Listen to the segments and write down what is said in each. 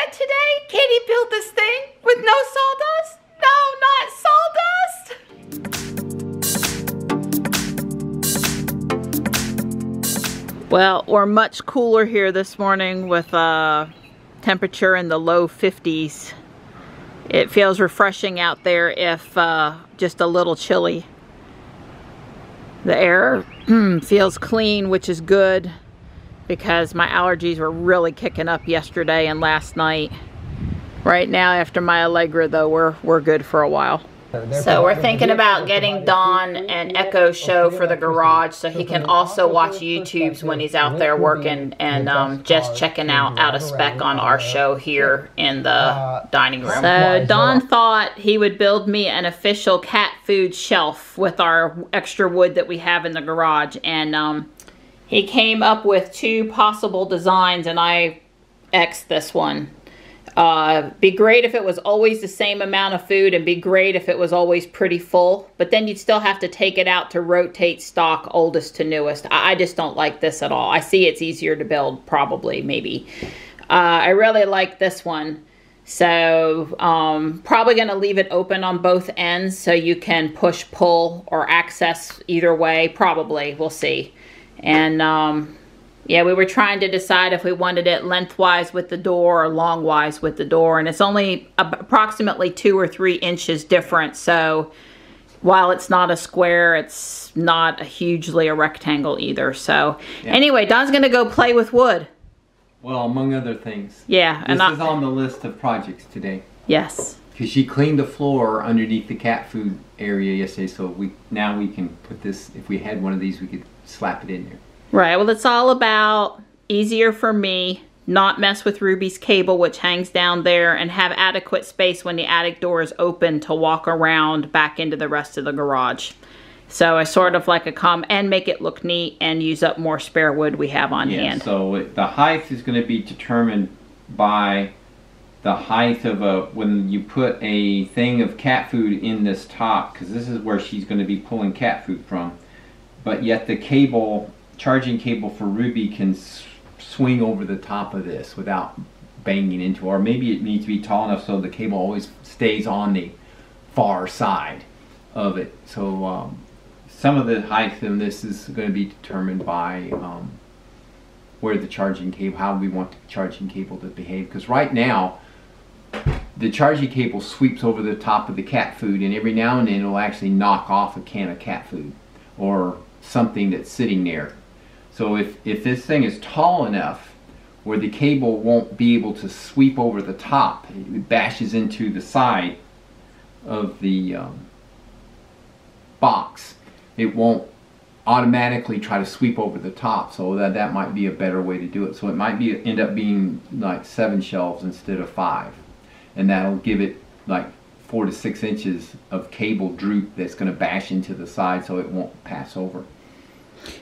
bad today? Can he build this thing with no sawdust? No, not sawdust! Well, we're much cooler here this morning with temperature in the low 50s. It feels refreshing out there if just a little chilly. The air feels clean, which is good because my allergies were really kicking up yesterday and last night. Right now, after my Allegra, though, we're good for a while. So we're thinking about getting Don an Echo Show for the garage so he can also watch YouTubes when he's out there working and just checking out of spec on our show here in the dining room. So Don thought he would build me an official cat food shelf with our extra wood that we have in the garage, and he came up with 2 possible designs, and I X'd this one. Be great if it was always the same amount of food, and be great if it was always pretty full, but then you'd still have to take it out to rotate stock oldest to newest. I just don't like this at all. I see it's easier to build, probably, maybe. I really like this one, so probably going to leave it open on both ends so you can push, pull, or access either way, probably. We'll see. And yeah, we were trying to decide if we wanted it lengthwise with the door or longwise with the door, and it's only approximately 2 or 3 inches different, so while it's not a square, it's not hugely a rectangle either. So yeah. Anyway, Don's gonna go play with wood. Well, among other things. Yeah. This is on the list of projects today. Yes. Because she cleaned the floor underneath the cat food area yesterday, so now we can put this, if we had one of these, we could slap it in there. Right, well, it's all about easier for me, not mess with Ruby's cable, which hangs down there, and have adequate space when the attic door is open to walk around back into the rest of the garage. So I sort of like and make it look neat and use up more spare wood we have on hand. So the height is going to be determined by the height of when you put a thing of cat food in this top, because this is where she's going to be pulling cat food from, but yet the cable, charging cable for Ruby, can swing over the top of this without banging into, or maybe it needs to be tall enough so the cable always stays on the far side of it. So some of the height in this is going to be determined by where the charging cable, how we want the charging cable to behave. Because right now, the charging cable sweeps over the top of the cat food, and every now and then it'll actually knock off a can of cat food or something that's sitting there. So if this thing is tall enough where the cable won't be able to sweep over the top, it bashes into the side of the box, it won't automatically try to sweep over the top. So that might be a better way to do it. So it might end up being like 7 shelves instead of 5, and that'll give it like 4 to 6 inches of cable droop that's going to bash into the side so it won't pass over.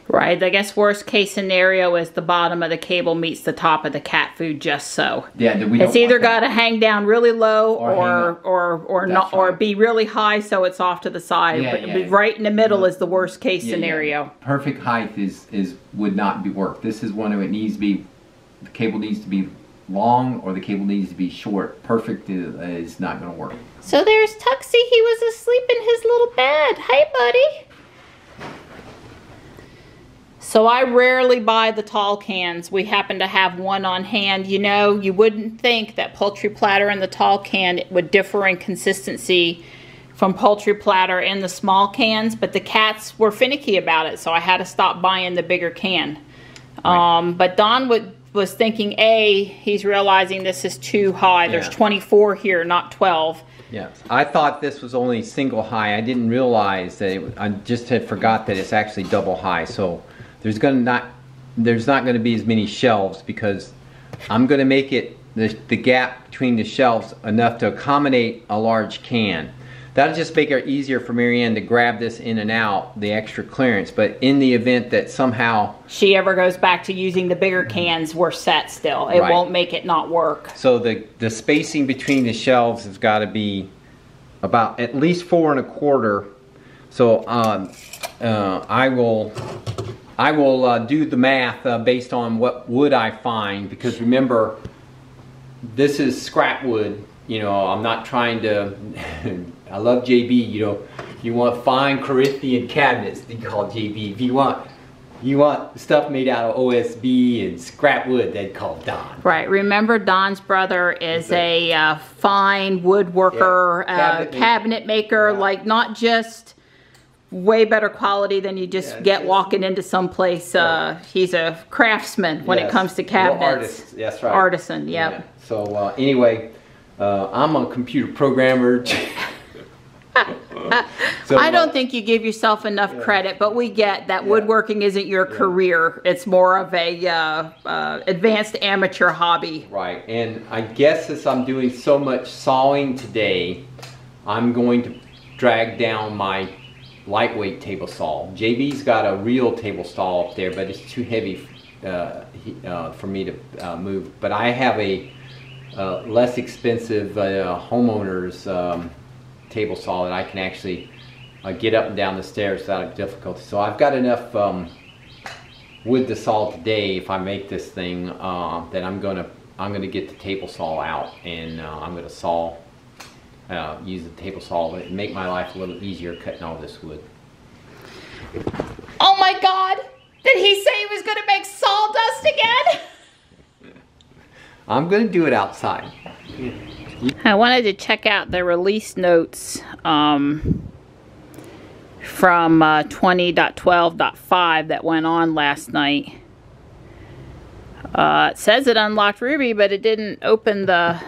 Right, I guess worst case scenario is the bottom of the cable meets the top of the cat food, just so. Yeah, it's either got to hang down really low or not, or be really high so it's off to the side. But right in the middle is the worst case scenario. Yeah. Perfect height would not work. This is one of it needs to be, the cable needs to be long or the cable needs to be short. Perfect is not going to work. So there's Tuxie. He was asleep in his little bed. Hi, buddy. So I rarely buy the tall cans. We happen to have one on hand. You know, you wouldn't think that poultry platter in the tall can would differ in consistency from poultry platter in the small cans, but the cats were finicky about it, so I had to stop buying the bigger can. Right. But Don was thinking, he's realizing this is too high. There's 24 here, not 12. Yes, I thought this was only single high. I didn't realize that I just had forgot that it's actually double high. So there's not going to be as many shelves because I'm going to make it the gap between the shelves enough to accommodate a large can. That'll just make it easier for Marianne to grab this in and out, the extra clearance. But in the event that somehow she ever goes back to using the bigger cans, we're set still. It won't make it not work. So the spacing between the shelves has got to be about at least 4 1/4. So I will do the math based on what wood I find, because remember, this is scrap wood. You know, I'm not trying to, I love JB, you know, you want fine Corinthian cabinets, they call JB. If you want stuff made out of OSB and scrap wood, they'd call Don. Right. Remember, Don's brother is a fine woodworker, cabinet maker, like not just way better quality than you just get walking into some place. He's a craftsman when it comes to cabinets. Artist, that's right. Artisan, yep. Yeah. So anyway, I'm a computer programmer. So, I don't think you give yourself enough credit, but we get that woodworking isn't your career. It's more of a advanced amateur hobby. Right, and I guess since I'm doing so much sawing today, I'm going to drag down my lightweight table saw. JB's got a real table saw up there, but it's too heavy for me to move. But I have a less expensive homeowner's table saw that I can actually get up and down the stairs without difficulty. So I've got enough wood to saw today. If I make this thing, that I'm gonna get the table saw out, and I'm gonna saw, use the table saw and make my life a little easier cutting all this wood. Oh my God! Did he say he was gonna make sawdust again? I'm gonna do it outside. I wanted to check out the release notes from 20.12.5 that went on last night. It says it unlocked Ruby, but it didn't open the...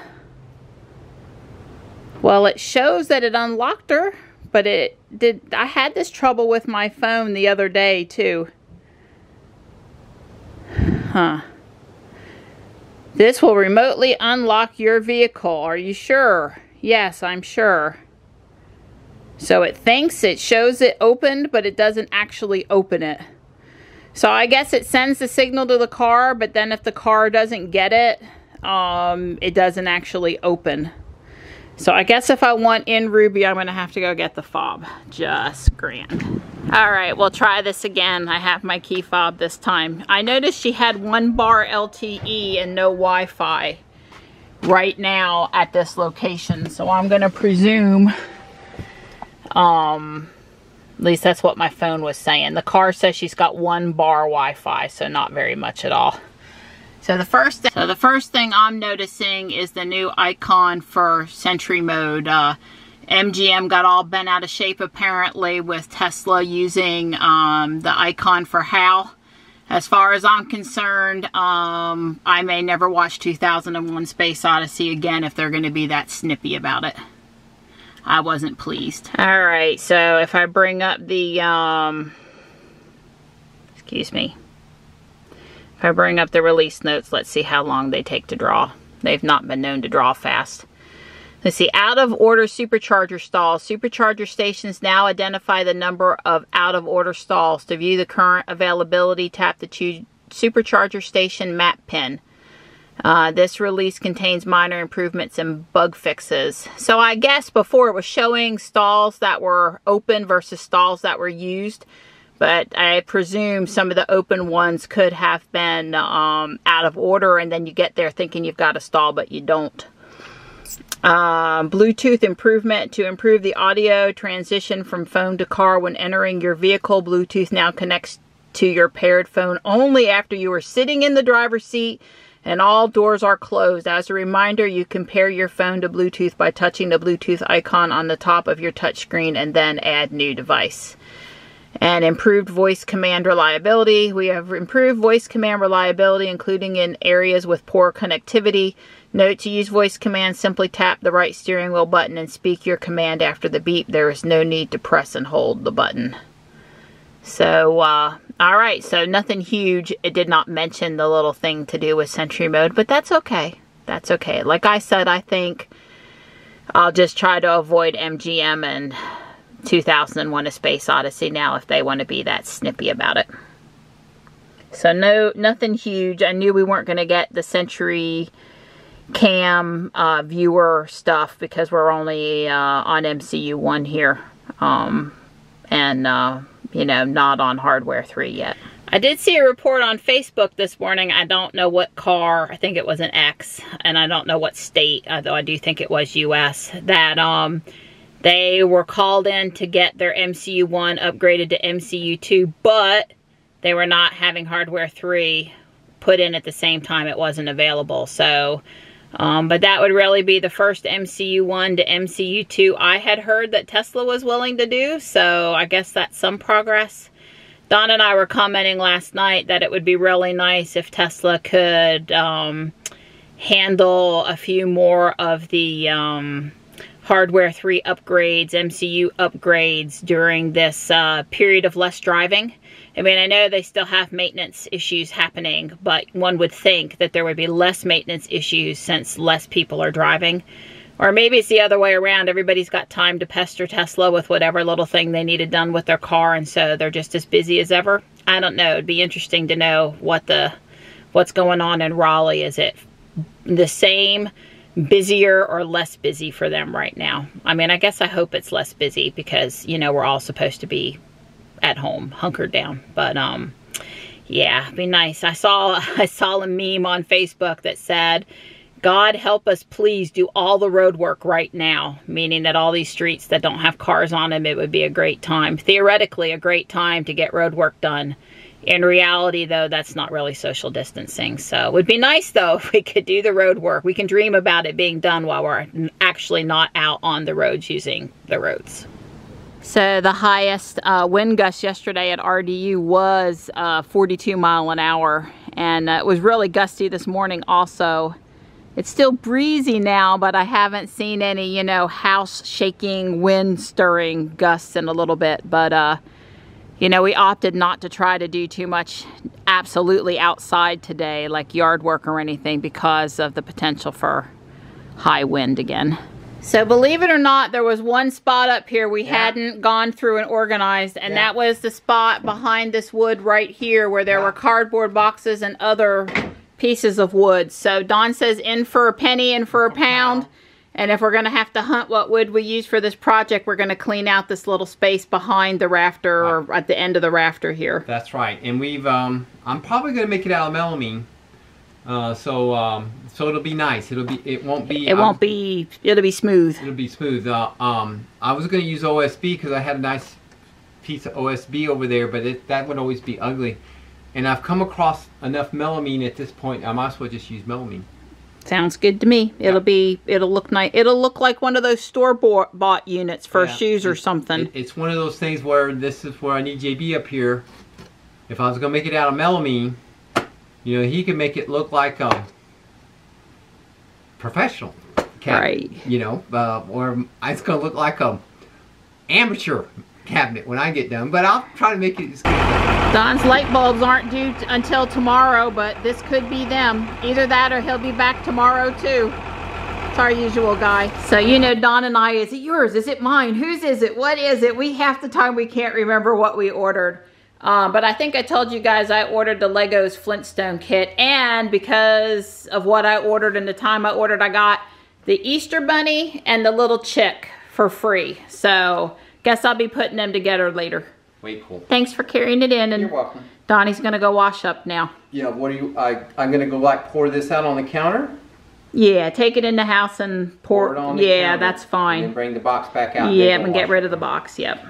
Well, it shows that it unlocked her, but it did... I had this trouble with my phone the other day, too. Huh. This will remotely unlock your vehicle. Are you sure? Yes, I'm sure. So it thinks it shows it opened, but it doesn't actually open it. So I guess it sends the signal to the car, but then if the car doesn't get it, it doesn't actually open. So I guess if I want in Ruby, I'm going to have to go get the fob. Just grand. Alright, we'll try this again. I have my key fob this time. I noticed she had 1 bar LTE and no Wi-Fi right now at this location. So I'm going to presume, at least that's what my phone was saying. The car says she's got 1 bar Wi-Fi, so not very much at all. So the first thing I'm noticing is the new icon for Sentry Mode. MGM got all bent out of shape apparently with Tesla using the icon for HAL. As far as I'm concerned, I may never watch 2001 Space Odyssey again if they're going to be that snippy about it. I wasn't pleased. Alright, so if I bring up the, excuse me. If I bring up the release notes, let's see how long they take to draw. They've not been known to draw fast. Let's see, out of order supercharger stalls. Supercharger stations now identify the number of out of order stalls. To view the current availability, tap the supercharger station map pin. This release contains minor improvements and bug fixes. So I guess before it was showing stalls that were open versus stalls that were used. But I presume some of the open ones could have been out of order, and then you get there thinking you've got a stall, but you don't. Bluetooth improvement. To improve the audio transition from phone to car when entering your vehicle, Bluetooth now connects to your paired phone only after you are sitting in the driver's seat and all doors are closed. As a reminder, you can pair your phone to Bluetooth by touching the Bluetooth icon on the top of your touchscreen and then add new device. And improved voice command reliability. We have improved voice command reliability, including in areas with poor connectivity. Note: to use voice command, simply tap the right steering wheel button and speak your command after the beep. There is no need to press and hold the button. So, alright, so nothing huge. It did not mention the little thing to do with Sentry Mode, but that's okay. That's okay. Like I said, I think I'll just try to avoid MGM and 2001 A Space Odyssey now if they want to be that snippy about it. So nothing huge. I knew we weren't going to get the Sentry Cam viewer stuff because we're only on MCU 1 here. You know, not on hardware 3 yet. I did see a report on Facebook this morning. I don't know what car, I think it was an X, and I don't know what state, although I do think it was US, that they were called in to get their MCU1 upgraded to MCU2, but they were not having hardware 3 put in at the same time. It wasn't available. So, but that would really be the first MCU1 to MCU2 I had heard that Tesla was willing to do. So I guess that's some progress. Don and I were commenting last night that it would be really nice if Tesla could handle a few more of the hardware 3 upgrades, MCU upgrades during this period of less driving. I mean, I know they still have maintenance issues happening, but one would think that there would be less maintenance issues since less people are driving. Or maybe it's the other way around. Everybody's got time to pester Tesla with whatever little thing they needed done with their car, and so they're just as busy as ever. I don't know. It'd be interesting to know what's going on in Raleigh. Is it the same, busier, or less busy for them right now? I mean, I guess I hope it's less busy because, you know, we're all supposed to be at home, hunkered down. But yeah, it'd be nice. I saw a meme on Facebook that said, God help us please do all the road work right now, meaning that all these streets that don't have cars on them, it would be a great time, theoretically a great time to get road work done. In reality, though, that's not really social distancing. So it would be nice, though, if we could do the road work. We can dream about it being done while we're actually not out on the roads using the roads. So the highest wind gust yesterday at RDU was 42 mile an hour, and it was really gusty this morning also. It's still breezy now, but I haven't seen any, you know, house shaking, wind stirring gusts in a little bit. But, you know, we opted not to try to do too much absolutely outside today, like yard work or anything, because of the potential for high wind again. So believe it or not, there was one spot up here we hadn't gone through and organized, and that was the spot behind this wood right here where there were cardboard boxes and other pieces of wood. So Don says in for a penny, in for a pound. And if we're going to have to hunt what wood we use for this project, we're going to clean out this little space behind the rafter or at the end of the rafter here. That's right. And we've, I'm probably going to make it out of melamine. So it'll be nice. It'll be, it'll be smooth. It'll be smooth. I was going to use OSB because I had a nice piece of OSB over there, but that would always be ugly. And I've come across enough melamine at this point, I might as well just use melamine. Sounds good to me. It'll look nice. It'll look like one of those store-bought units for shoes or something. It's one of those things where this is where I need JB up here. If I was going to make it out of melamine, you know, he could make it look like a professional cabinet. Right. You know, or it's going to look like a amateur cabinet when I get done, but I'll try to make it as good. Don's light bulbs aren't due until tomorrow, but this could be them. Either that or he'll be back tomorrow too. It's our usual guy. So you know, Don and I, is it yours? Is it mine? Whose is it? What is it? We half the time we can't remember what we ordered. But I think I told you guys I ordered the Legos Flintstone kit, and because of what I ordered and the time I ordered, I got the Easter Bunny and the little chick for free. So guess I'll be putting them together later. Way cool. Thanks for carrying it in. And you're welcome. Donnie's gonna go wash up now. Yeah, what do you, I'm gonna go like pour this out on the counter? Yeah, take it in the house and pour it on the counter. That's fine. And then bring the box back out. Yeah, and get rid of the box, yep.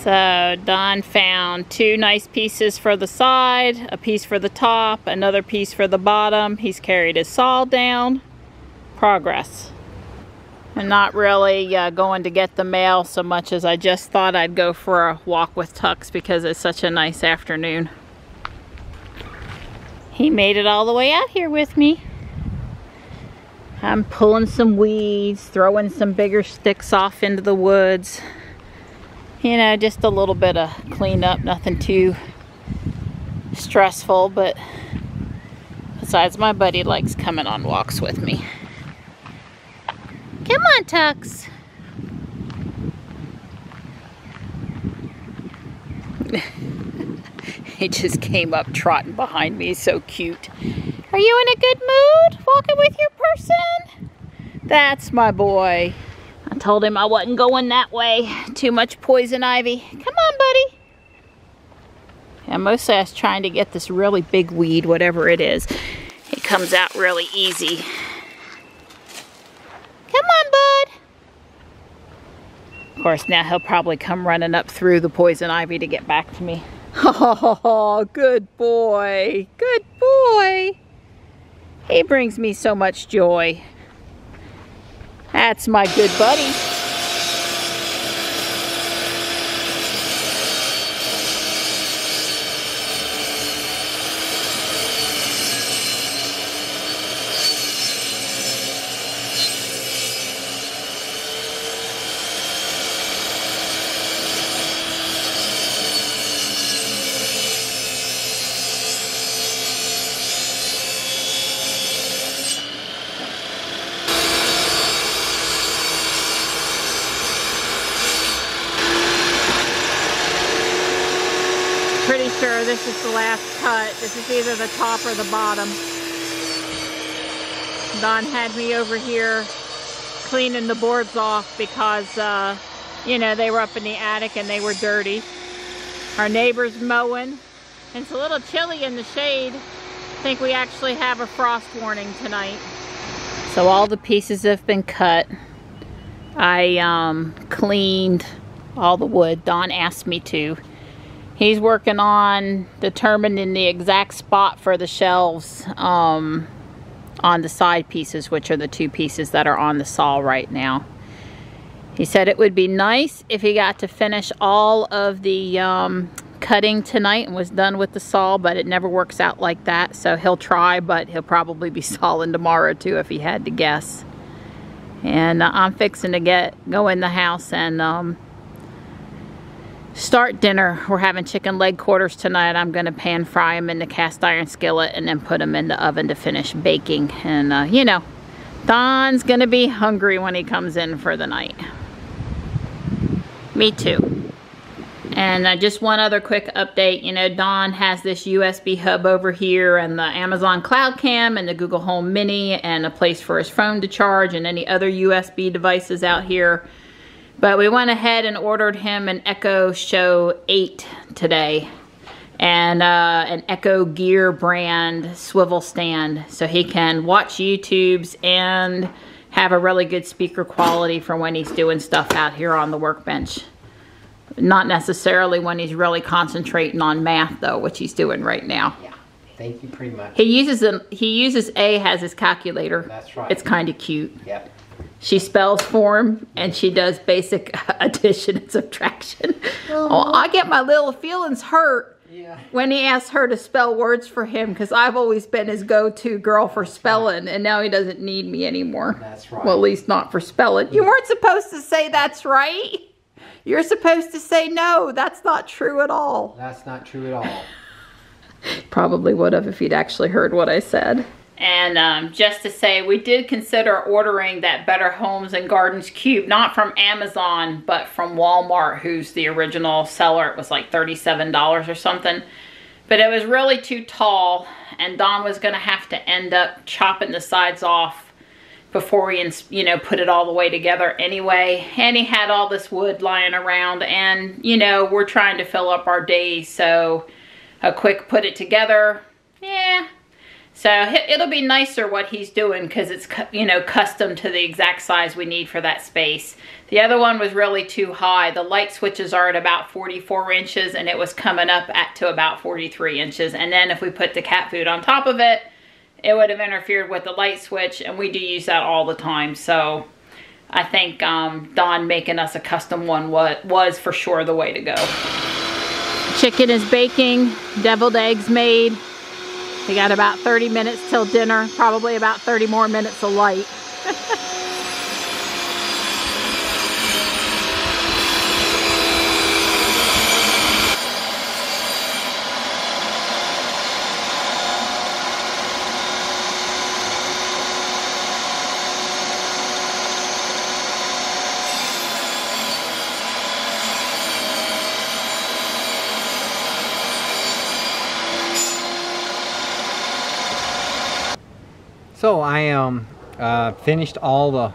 So Don found 2 nice pieces for the side, a piece for the top, another piece for the bottom. He's carried his saw down. Progress. I'm not really going to get the mail so much as I just thought I'd go for a walk with Tux because it's such a nice afternoon. He made it all the way out here with me. I'm pulling some weeds, throwing some bigger sticks off into the woods. You know, just a little bit of cleanup, nothing too stressful, but besides, my buddy likes coming on walks with me. Come on, Tux. He just came up trotting behind me, so cute. Are you in a good mood? Walking with your person? That's my boy. I told him I wasn't going that way. Too much poison ivy. Come on, buddy. And mostly I was trying to get this really big weed, whatever it is. It comes out really easy. Come on, bud. Of course, now he'll probably come running up through the poison ivy to get back to me. Oh, good boy. Good boy. He brings me so much joy. That's my good buddy. Pretty sure this is the last cut. This is either the top or the bottom. Don had me over here cleaning the boards off because, you know, they were up in the attic and they were dirty. Our neighbor's mowing. And it's a little chilly in the shade. I think we actually have a frost warning tonight. So all the pieces have been cut. I cleaned all the wood. Don asked me to. He's working on determining the exact spot for the shelves on the side pieces, which are the two pieces that are on the saw right now. He said it would be nice if he got to finish all of the cutting tonight and was done with the saw, but it never works out like that. So he'll try, but he'll probably be sawing tomorrow too if he had to guess. And I'm fixing to go in the house and start dinner. We're having chicken leg quarters tonight. I'm going to pan fry them in the cast iron skillet and then put them in the oven to finish baking. And you know, Don's going to be hungry when he comes in for the night. Me too. And just one other quick update. You know, Don has this USB hub over here and the Amazon Cloud Cam and the Google Home Mini and a place for his phone to charge and any other USB devices out here. But we went ahead and ordered him an Echo Show 8 today. And an Echo Gear brand swivel stand. So he can watch YouTubes and have a really good speaker quality for when he's doing stuff out here on the workbench. Not necessarily when he's really concentrating on math though, which he's doing right now. Yeah, thank you pretty much. He uses A as his calculator. That's right. It's kind of cute. Yep. She spells for him, and she does basic addition and subtraction. Oh, I get my little feelings hurt when he asks her to spell words for him, because I've always been his go-to girl for spelling, and now he doesn't need me anymore. That's right. Well, at least not for spelling. You weren't supposed to say that's right. You're supposed to say no, that's not true at all. That's not true at all. Probably would have if he'd actually heard what I said. And just to say, we did consider ordering that Better Homes and Gardens cube, not from Amazon, but from Walmart, who's the original seller. It was like $37 or something. But it was really too tall, and Don was going to have to end up chopping the sides off before we, you know, put it all the way together anyway. And he had all this wood lying around, and, you know, we're trying to fill up our days, so a quick put it together, yeah. So it'll be nicer what he's doing because it's, you know, custom to the exact size we need for that space. The other one was really too high. The light switches are at about 44 inches and it was coming up to about 43 inches. And then if we put the cat food on top of it, it would have interfered with the light switch, and we do use that all the time. So I think Don making us a custom one was for sure the way to go. Chicken is baking, deviled eggs made. We got about 30 minutes till dinner, probably about 30 more minutes of light. So I finished all the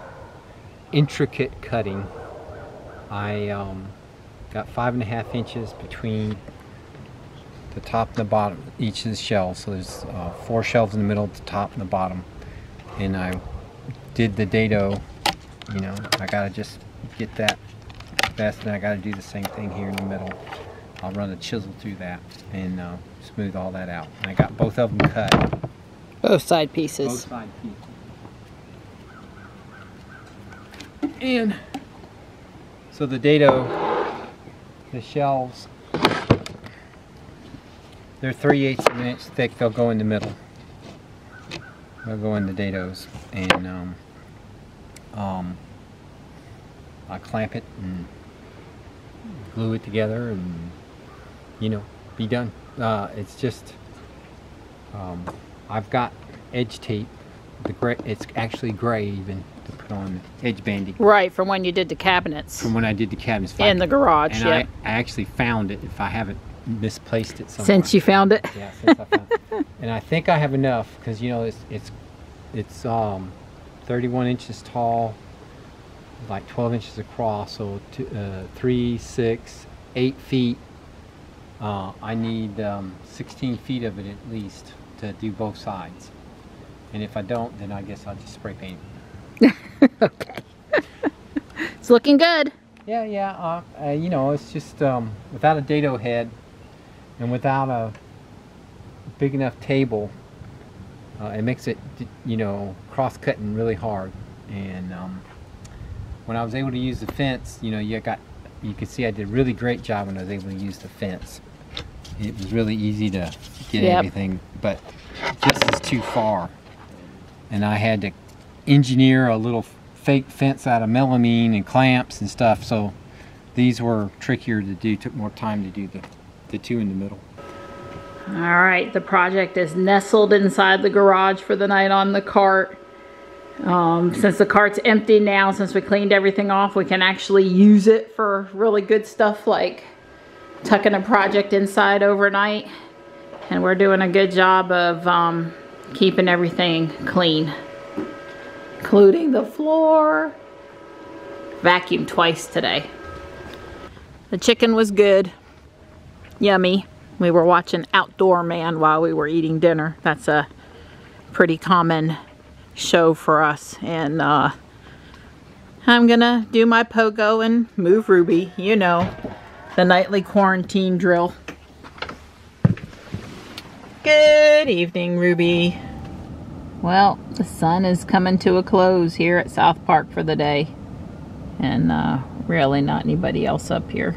intricate cutting. I got 5.5 inches between the top and the bottom of each of the shelves. So there's 4 shelves in the middle, the top and the bottom. And I did the dado. You know, I gotta just get that best, and I gotta do the same thing here in the middle. I'll run a chisel through that and smooth all that out. And I got both of them cut. Both side pieces. Both side pieces. And so the dado, the shelves, they're 3/8 of an inch thick. They'll go in the middle. They'll go in the dados, and I clamp it and glue it together, and you know, be done. It's just I've got edge tape. The gray, it's actually gray even, to put on the edge banding. Right, from when you did the cabinets. From when I did the cabinets. In the garage, and yeah. I actually found it, if I haven't misplaced it somewhere. Since you found it? Yeah, since I found it. And I think I have enough, because you know, it's 31 inches tall, like 12 inches across, so 3, 6, 8 feet. I need 16 feet of it at least to do both sides. And if I don't, then I guess I'll just spray paint it. Okay. It's looking good. Yeah, you know, it's just without a dado head and without a big enough table, it makes it, you know, cross-cutting really hard. And when I was able to use the fence, you know, you can see I did a really great job when I was able to use the fence. It was really easy to get everything, but this is too far. And I had to engineer a little fake fence out of melamine and clamps and stuff, so these were trickier to do, took more time to do the two in the middle. All right, the project is nestled inside the garage for the night on the cart. Since the cart's empty now, since we cleaned everything off, we can actually use it for really good stuff like tucking a project inside overnight. And we're doing a good job of keeping everything clean, including the floor. Vacuumed twice today. The chicken was good, yummy. We were watching Outdoor Man while we were eating dinner. That's a pretty common show for us. And I'm gonna do my pogo and move Ruby, you know, the nightly quarantine drill. Good evening, Ruby. Well, the sun is coming to a close here at South Park for the day. And really not anybody else up here.